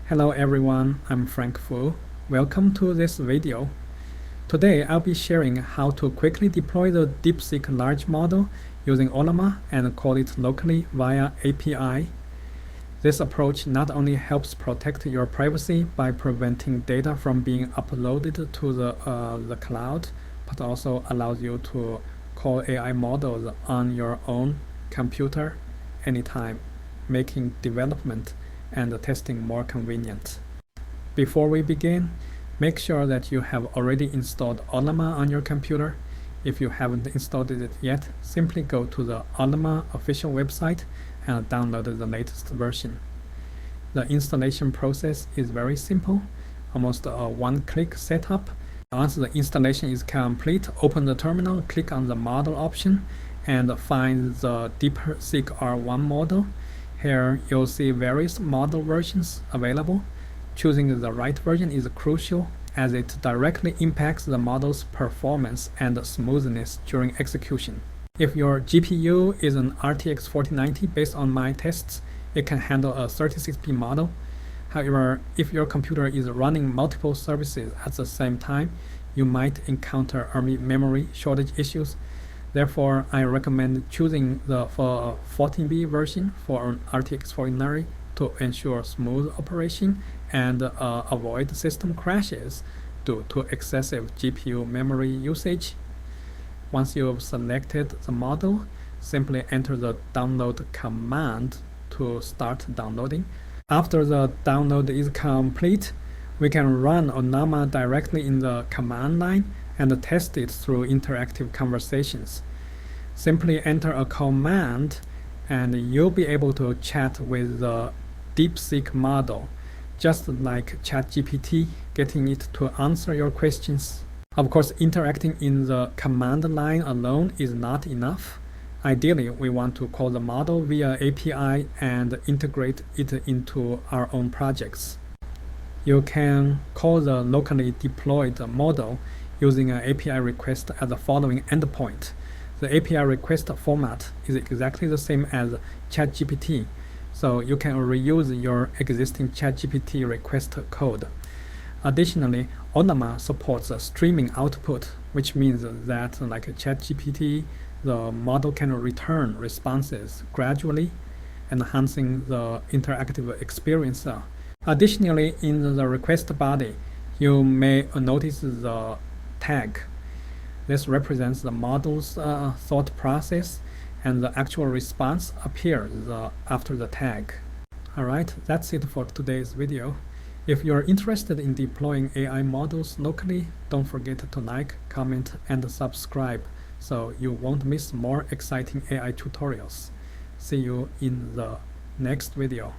Hello everyone, I'm Frank Fu. Welcome to this video. Today I'll be sharing how to quickly deploy the DeepSeek large model using Ollama and call it locally via API. This approach not only helps protect your privacy by preventing data from being uploaded to the cloud, but also allows you to call AI models on your own computer anytime, making development and testing more convenient. Before we begin, make sure that you have already installed Ollama on your computer. If you haven't installed it yet, simply go to the Ollama official website and download the latest version. The installation process is very simple, almost a one-click setup. Once the installation is complete, open the terminal, click on the model option, and find the DeepSeek R1 model. Here you'll see various model versions available. Choosing the right version is crucial as it directly impacts the model's performance and smoothness during execution. If your GPU is an RTX 4090 based on my tests, it can handle a 36p model. However, if your computer is running multiple services at the same time, you might encounter early memory shortage issues. Therefore, I recommend choosing the 14B version for an RTX 4090 to ensure smooth operation and avoid system crashes due to excessive GPU memory usage. Once you've selected the model, simply enter the download command to start downloading. After the download is complete, we can run Ollama directly in the command line and test it through interactive conversations. Simply enter a command and you'll be able to chat with the DeepSeek model, just like ChatGPT, getting it to answer your questions. Of course, interacting in the command line alone is not enough. Ideally, we want to call the model via API and integrate it into our own projects. You can call the locally deployed model using an API request at the following endpoint. The API request format is exactly the same as ChatGPT, so you can reuse your existing ChatGPT request code. Additionally, Ollama supports streaming output, which means that, like ChatGPT, the model can return responses gradually, enhancing the interactive experience. Additionally, in the request body, you may notice the tag. This represents the model's thought process, and the actual response appears after the tag. Alright, that's it for today's video. If you're interested in deploying AI models locally, don't forget to like, comment, and subscribe so you won't miss more exciting AI tutorials. See you in the next video.